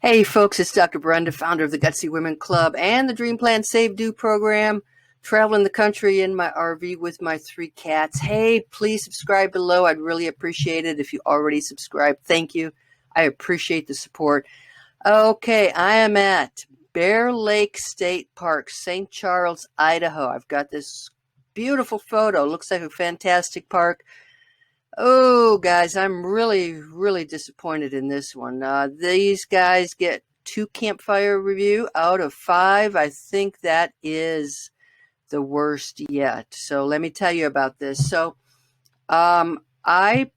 Hey folks, it's Dr. Brenda, founder of the Gutsy Women Club and the Dream Plan Save Do program. Traveling the country in my RV with my 3 cats. Hey, please subscribe below. I'd really appreciate it if you already subscribed. Thank you. I appreciate the support. Okay, I am at Bear Lake State Park, St. Charles, Idaho. I've got this beautiful photo. Looks like a fantastic park. Oh, guys, I'm really disappointed in this one. These guys get 2 campfire review out of 5. I think that is the worst yet. So let me tell you about this. So I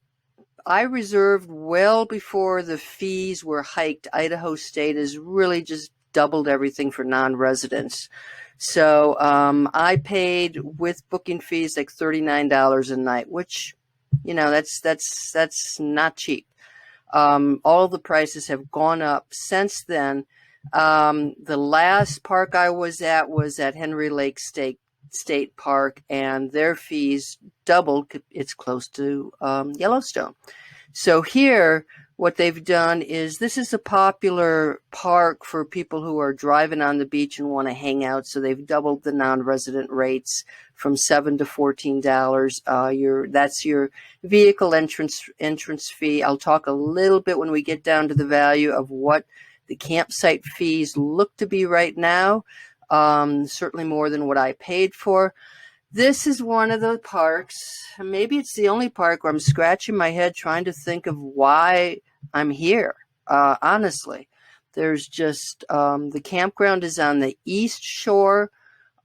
reserved well before the fees were hiked. Idaho State has really just doubled everything for non-residents. So I paid with booking fees like $39 a night, which that's not cheap. All the prices have gone up since then. The last park I was at Henry Lake State Park, and their fees doubled. It's close to Yellowstone. So here, what they've done is, this is a popular park for people who are driving on the beach and want to hang out. So they've doubled the non-resident rates from $7 to $14. That's your vehicle entrance fee. I'll talk a little bit when we get down to the value of what the campsite fees look to be right now. Certainly more than what I paid for. This is one of the parks, maybe it's the only park, where I'm scratching my head trying to think of why I'm here. Honestly, there's just the campground is on the east shore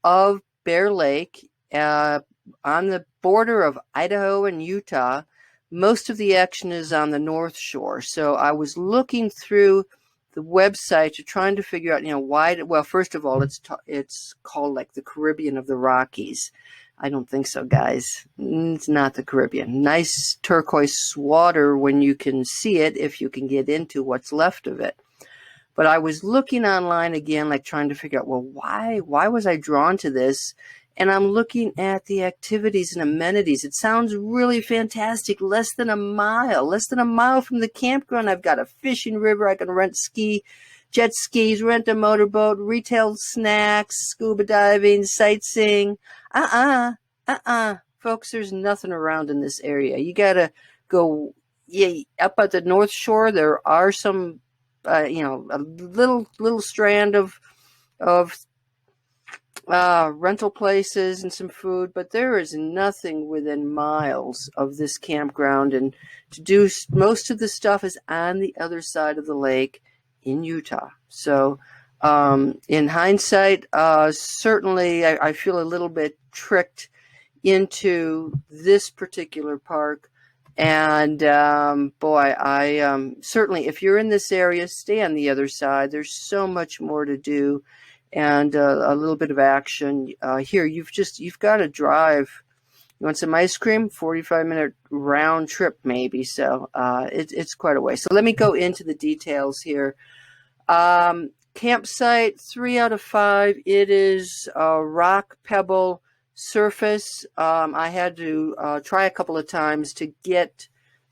of Bear Lake, on the border of Idaho and Utah. Most of the action is on the north shore. So I was looking through the website to trying to figure out, why. Well, first of all, it's called like the Caribbean of the Rockies. I don't think so, guys. It's not the Caribbean. Nice turquoise water when you can see it, if you can get into what's left of it. But I was looking online again, like trying to figure out, well, why was I drawn to this? And I'm looking at the activities and amenities. It sounds really fantastic. Less than a mile from the campground. I've got a fishing river. I can rent jet skis, rent a motorboat, retail snacks, scuba diving, sightseeing. Folks, there's nothing around in this area. You gotta go, up at the North Shore. There are some, a little strand of rental places and some food, but there is nothing within miles of this campground. And to do most of the stuff is on the other side of the lake in Utah. So in hindsight, certainly I feel a little bit tricked into this particular park. And boy, I certainly, if you're in this area, stay on the other side. There's so much more to do, and a little bit of action here. You've got to drive. You want some ice cream? 45-minute round trip, maybe. So it's quite a way. So let me go into the details here. Campsite, 3 out of 5. It is a rock pebble surface. I had to try a couple of times to get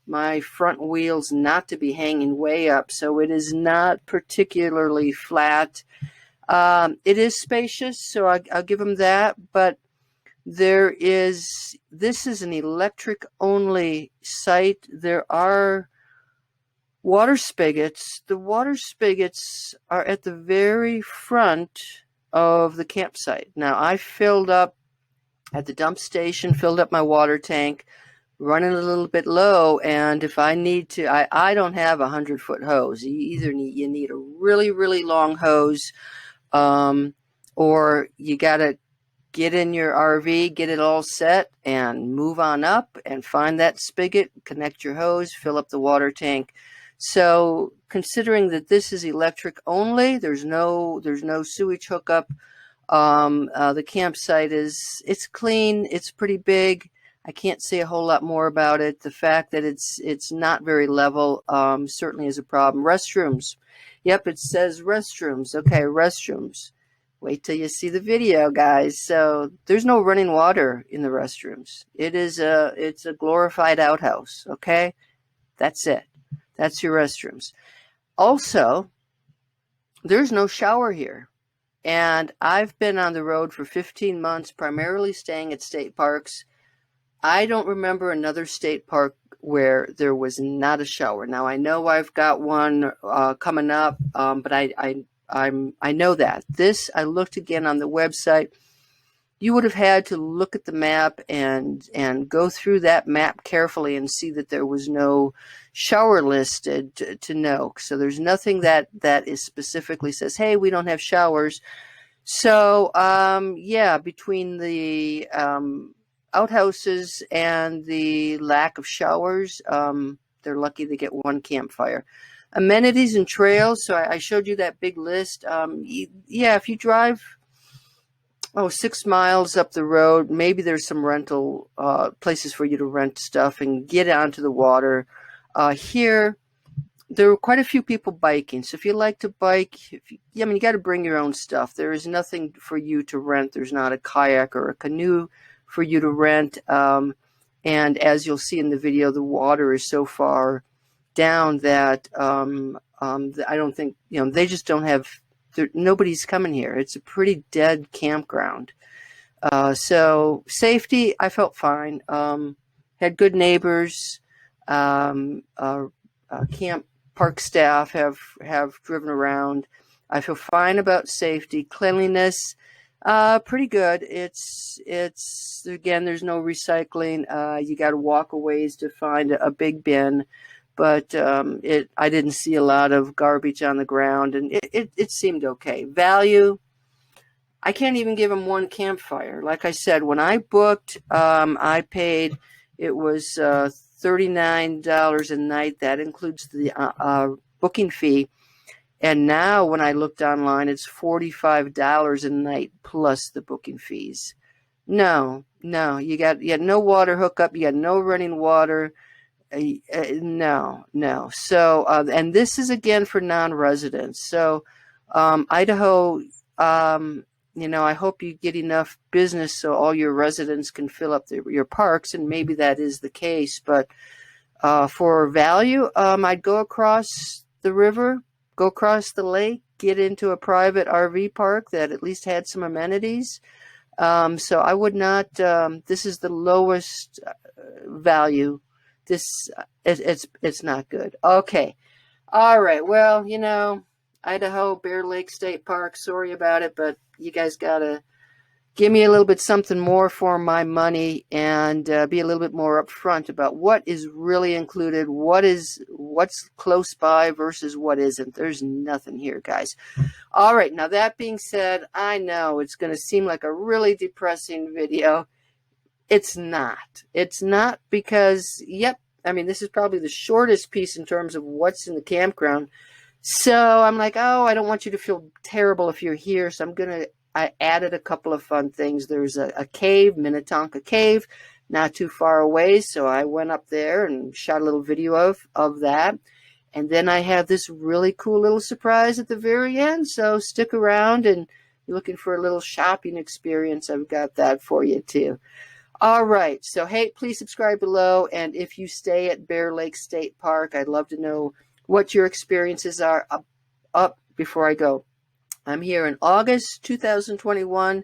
my front wheels not to be hanging way up, so it is not particularly flat. It is spacious, so I'll give them that, but this is an electric only site. There are water spigots. The water spigots are at the very front of the campsite. Now, I filled up at the dump station, filled up my water tank, running a little bit low, and if I need to, I don't have a 100-foot hose. You need a really long hose, or you gotta get in your RV, get it all set, and move on up and find that spigot, connect your hose, fill up the water tank. So considering that this is electric only, there's no sewage hookup. The campsite it's clean, it's pretty big. I can't say a whole lot more about it. The fact that it's not very level certainly is a problem. Restrooms. Yep, it says restrooms. Okay, restrooms. Wait till you see the video, guys. So there's no running water in the restrooms. It's a glorified outhouse, okay? That's it. That's your restrooms. Also, there's no shower here. And I've been on the road for 15 months, primarily staying at state parks. I don't remember another state park where there was not a shower. Now I know I've got one coming up, but I know that. This, I looked again on the website. You would have had to look at the map and go through that map carefully and see that there was no shower listed to know. So there's nothing that is specifically says, hey, we don't have showers. So yeah, between the outhouses and the lack of showers, they're lucky they get one campfire. Amenities and trails. So I showed you that big list. Yeah, if you drive 6 miles up the road, maybe there's some rental places for you to rent stuff and get onto the water. Here, there were quite a few people biking. So if you like to bike, you got to bring your own stuff. There is nothing for you to rent. There's not a kayak or a canoe for you to rent. And as you'll see in the video, the water is so far down that I don't think, they just don't have, nobody's coming here. It's a pretty dead campground. So safety, I felt fine. Had good neighbors. Camp park staff have driven around. I feel fine about safety. Cleanliness, pretty good. It's again, there's no recycling. You got to walk a ways to find a big bin. But I didn't see a lot of garbage on the ground, and it seemed okay. Value, I can't even give them one campfire. Like I said, when I booked, I paid, it was $39 a night. That includes the booking fee. And now when I looked online, it's $45 a night plus the booking fees. No, you got no water hookup. You got no running water. No. So, and this is again for non-residents. So, Idaho, I hope you get enough business so all your residents can fill up your parks, and maybe that is the case. But for value, I'd go across the river, go across the lake, get into a private RV park that at least had some amenities. So I would not. This is the lowest value. It's not good. Okay. All right. Well, Idaho, Bear Lake State Park, sorry about it, but you guys got to give me a little bit something more for my money and be a little bit more upfront about what is really included, what's close by versus what isn't. There's nothing here, guys. All right. Now, that being said, I know it's going to seem like a really depressing video. It's not. It's not because, this is probably the shortest piece in terms of what's in the campground. So I'm like, I don't want you to feel terrible if you're here. So I added a couple of fun things. There's a cave, Minnetonka Cave, not too far away. So I went up there and shot a little video of that. And then I have this really cool little surprise at the very end. So stick around, and you're looking for a little shopping experience, I've got that for you too. All right. So, hey, please subscribe below. And if you stay at Bear Lake State Park, I'd love to know what your experiences are up before I go. I'm here in August 2021,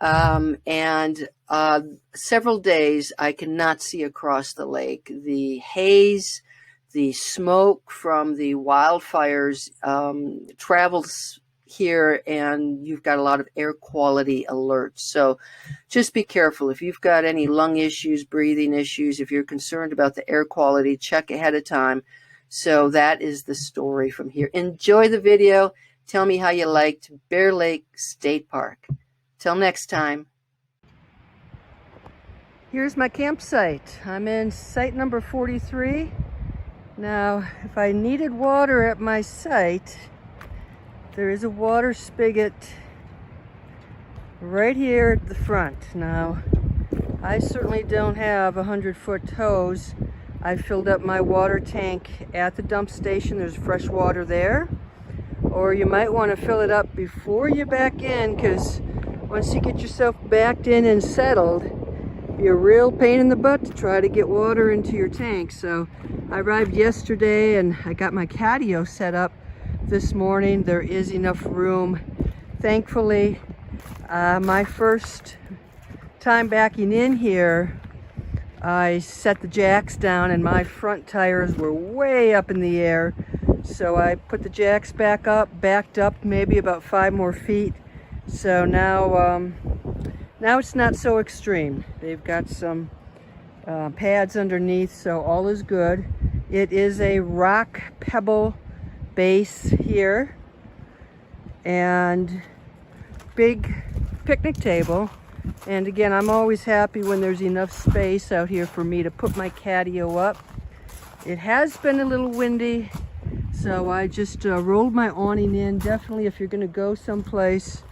and several days I cannot see across the lake. The haze, the smoke from the wildfires travels here, and you've got a lot of air quality alerts. So just be careful. If you've got any lung issues, breathing issues, if you're concerned about the air quality, check ahead of time. So that is the story from here. Enjoy the video. Tell me how you liked Bear Lake State Park. Till next time. Here's my campsite. I'm in site number 43. Now, if I needed water at my site, there is a water spigot right here at the front. Now, I certainly don't have a 100-foot hose. I filled up my water tank at the dump station. There's fresh water there. Or you might want to fill it up before you back in, because once you get yourself backed in and settled, it'll be a real pain in the butt to try to get water into your tank. So I arrived yesterday and I got my catio set up this morning. There is enough room. Thankfully, my first time backing in here, I set the jacks down and my front tires were way up in the air. So I put the jacks back up, backed up maybe about 5 more feet. So now it's not so extreme. They've got some pads underneath, so all is good. It is a rock pebble base here and big picnic table. And again, I'm always happy when there's enough space out here for me to put my catio up. It has been a little windy, so I just rolled my awning in. Definitely, if you're going to go someplace,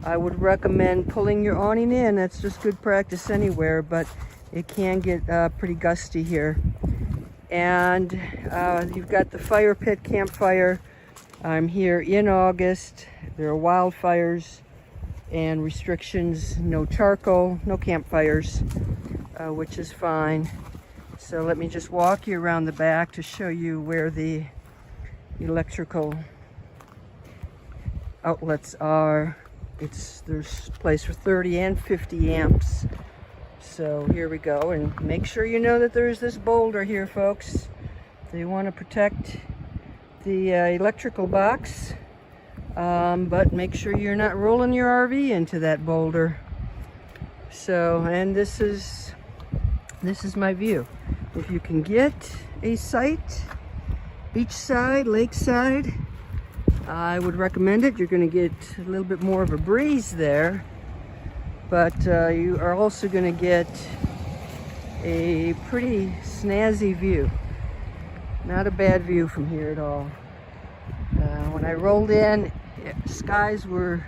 I would recommend pulling your awning in. That's just good practice anywhere, but it can get pretty gusty here. And you've got the fire pit campfire. I'm here in August. There are wildfires and restrictions, no charcoal, no campfires, which is fine. So let me just walk you around the back to show you where the electrical outlets are. There's a place for 30 and 50 amps. So here we go, and make sure you know that there's this boulder here, folks. They want to protect the electrical box. But make sure you're not rolling your RV into that boulder. So, and this is my view. If you can get a site, beachside, lakeside, I would recommend it. You're going to get a little bit more of a breeze there, but you are also going to get a pretty snazzy view. Not a bad view from here at all. When I rolled in, skies were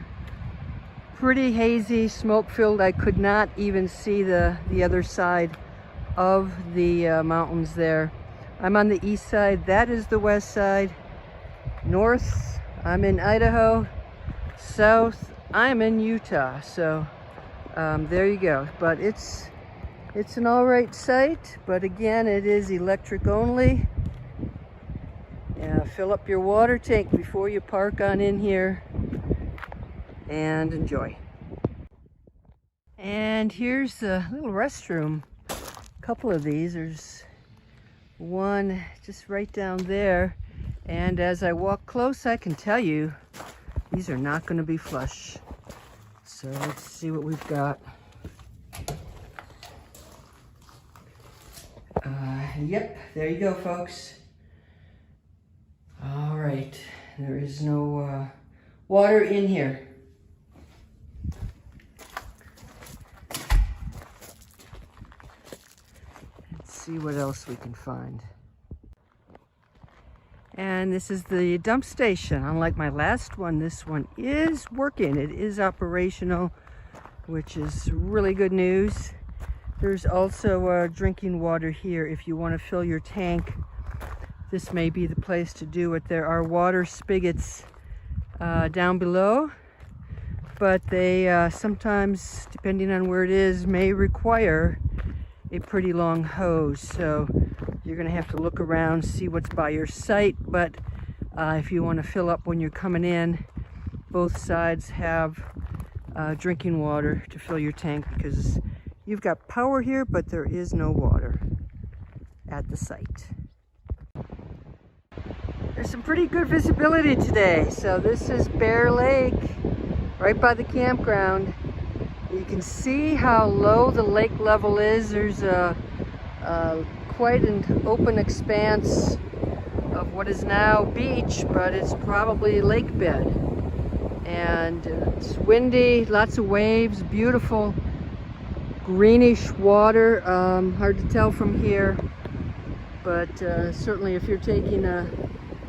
pretty hazy, smoke-filled. I could not even see the other side of the mountains there. I'm on the east side. That is the west side. North, I'm in Idaho. South, I'm in Utah. So there you go. But it's an all right site. But again, it is electric only. Fill up your water tank before you park on in here and enjoy. And here's the little restroom. A couple of these. There's one just right down there. And as I walk close, I can tell you these are not going to be flush. So let's see what we've got. Yep, there you go, folks. All right, there is no water in here. Let's see what else we can find. And this is the dump station. Unlike my last one, this one is working. It is operational, which is really good news. There's also drinking water here if you want to fill your tank. This may be the place to do it. There are water spigots down below, but they sometimes, depending on where it is, may require a pretty long hose. So you're going to have to look around, see what's by your site. But if you want to fill up when you're coming in, both sides have drinking water to fill your tank, because you've got power here, but there is no water at the site. There's some pretty good visibility today. So this is Bear Lake, right by the campground. You can see how low the lake level is. There's quite an open expanse of what is now beach, but it's probably lake bed. And it's windy, lots of waves, beautiful greenish water. Hard to tell from here, but certainly if you're taking a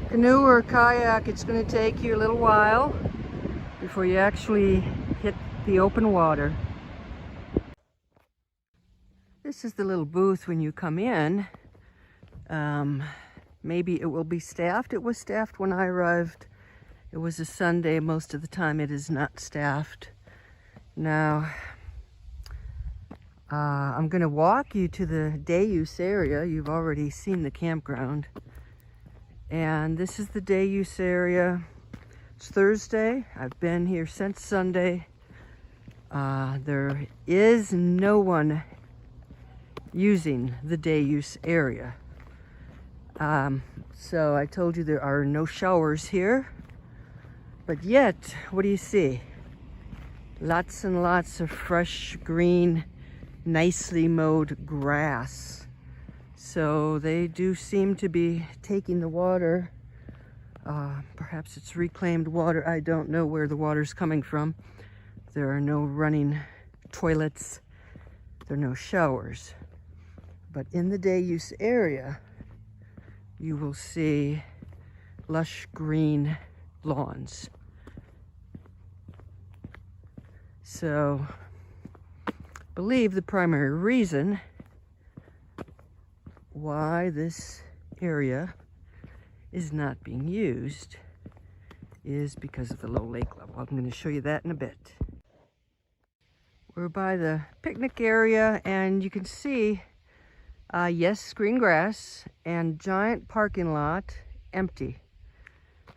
canoe or a kayak, it's going to take you a little while before you actually hit the open water. This is the little booth when you come in. Maybe it will be staffed. It was staffed when I arrived. It was a Sunday. Most of the time it is not staffed. Now, I'm going to walk you to the day use area. You've already seen the campground. And this is the day use area. It's Thursday. I've been here since Sunday. There is no one using the day use area. So I told you there are no showers here. But yet, what do you see? Lots and lots of fresh, green, nicely mowed grass. So they do seem to be taking the water. Perhaps it's reclaimed water. I don't know where the water's coming from. There are no running toilets. There are no showers. But in the day use area, you will see lush green lawns. So, I believe the primary reason why this area is not being used is because of the low lake level. I'm going to show you that in a bit. We're by the picnic area, and you can see, yes, green grass and giant parking lot, empty.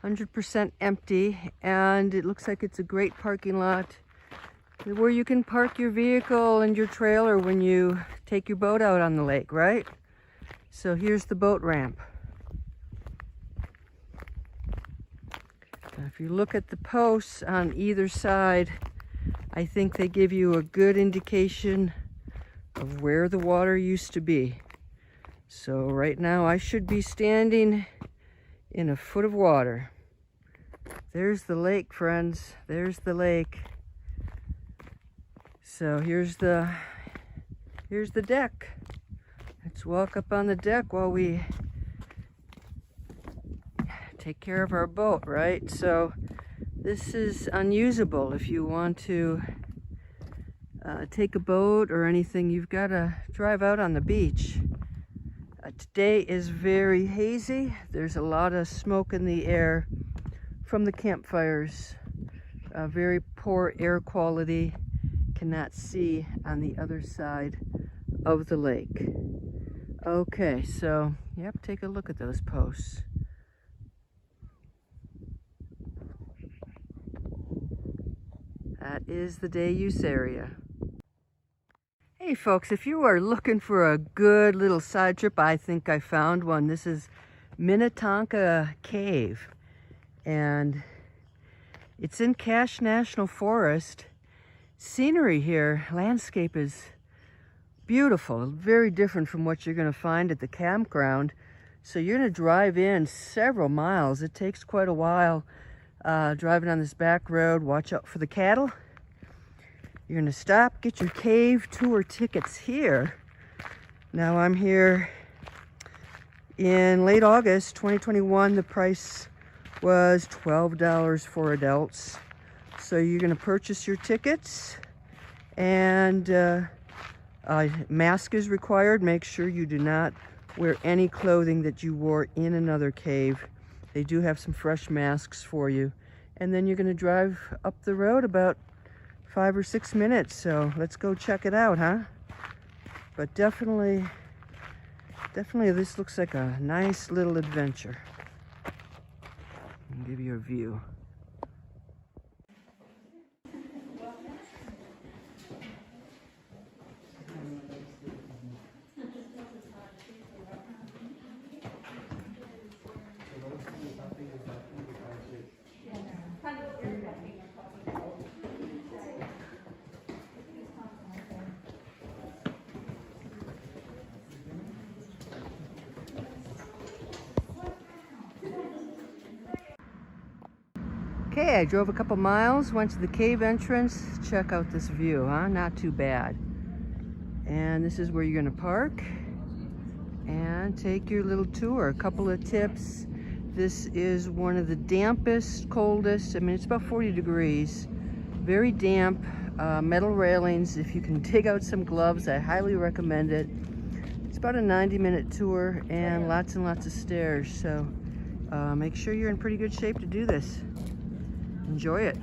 100% empty, and it looks like it's a great parking lot where you can park your vehicle and your trailer when you take your boat out on the lake, right? So here's the boat ramp. Now, if you look at the posts on either side, I think they give you a good indication of where the water used to be. So right now I should be standing in a foot of water. There's the lake, friends. There's the lake. So here's the deck. Let's walk up on the deck while we take care of our boat, right? So this is unusable. If you want to take a boat or anything, you've got to drive out on the beach. Today is very hazy. There's a lot of smoke in the air from the campfires. Very poor air quality. Cannot see on the other side of the lake. Okay, so yep, take a look at those posts. That is the day use area. Hey folks, if you are looking for a good little side trip, I think I found one. This is Minnetonka Cave, and it's in Cache National Forest. Scenery here, landscape is beautiful, very different from what you're going to find at the campground. So you're going to drive in several miles. It takes quite a while driving on this back road. Watch out for the cattle. You're going to stop, get your cave tour tickets here. Now I'm here in late August 2021. The price was $12 for adults. So you're going to purchase your tickets, and a mask is required. Make sure you do not wear any clothing that you wore in another cave. They do have some fresh masks for you. And then you're going to drive up the road about 5 or 6 minutes. So let's go check it out, huh? But definitely this looks like a nice little adventure. I'll give you a view. Okay, I drove a couple miles, went to the cave entrance. Check out this view, huh? Not too bad. And this is where you're gonna park and take your little tour. A couple of tips. This is one of the dampest, coldest, I mean, it's about 40 degrees. Very damp, metal railings. If you can dig out some gloves, I highly recommend it. It's about a 90-minute tour and lots of stairs. So make sure you're in pretty good shape to do this. Enjoy it.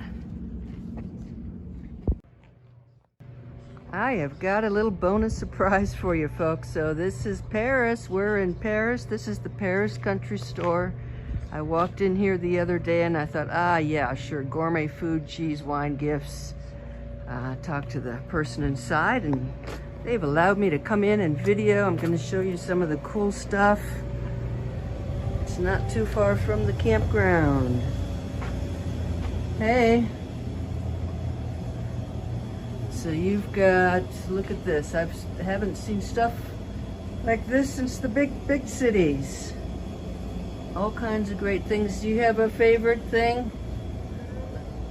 I have got a little bonus surprise for you folks. So this is Paris. We're in Paris. This is the Paris Country Store. I walked in here the other day and I thought, ah, yeah, sure, gourmet food, cheese, wine, gifts. Talked to the person inside and they've allowed me to come in and video. I'm going to show you some of the cool stuff. It's not too far from the campground. Hey. So you've got, look at this. I haven't seen stuff like this since the big cities. All kinds of great things. Do you have a favorite thing?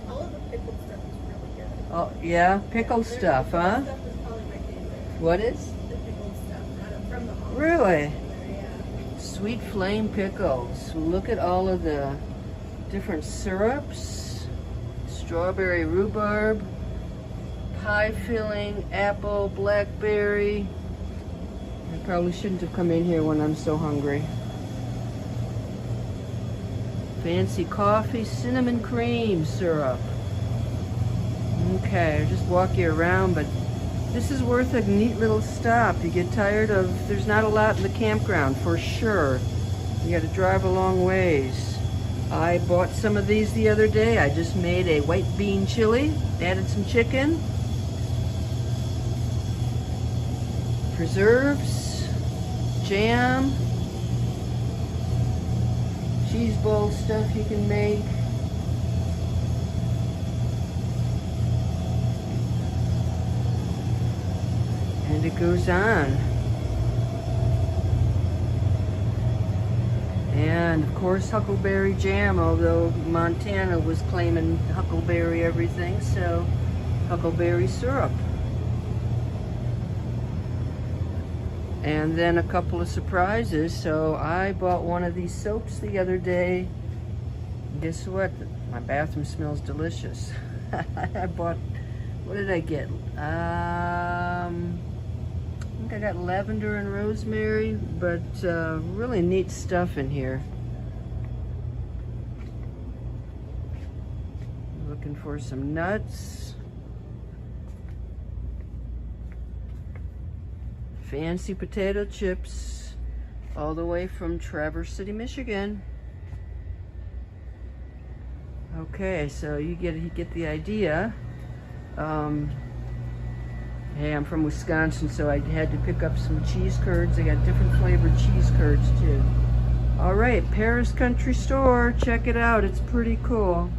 All of the pickled stuff is really good. Oh, yeah? Pickled stuff, huh? Stuff is probably my favorite. What is? The pickled stuff from the home. Really? Yeah. Sweet flame pickles. Look at all of the different syrups. Strawberry rhubarb, pie filling, apple, blackberry. I probably shouldn't have come in here when I'm so hungry. Fancy coffee, cinnamon cream syrup. Okay, I'll just walk you around, but this is worth a neat little stop. You get tired of, there's not a lot in the campground for sure. You got to drive a long ways. I bought some of these the other day. I just made a white bean chili, added some chicken, preserves, jam, cheese ball stuff you can make. And it goes on. And of course huckleberry jam, although Montana was claiming huckleberry everything, so huckleberry syrup. And then a couple of surprises. So I bought one of these soaps the other day. Guess what? My bathroom smells delicious. I bought, what did I get? I think I got lavender and rosemary, but really neat stuff in here. Looking for some nuts. Fancy potato chips, all the way from Traverse City, Michigan. Okay, so you get the idea. Hey, I'm from Wisconsin, so I had to pick up some cheese curds. They got different flavored cheese curds too. All right, Paris Country Store. Check it out. It's pretty cool.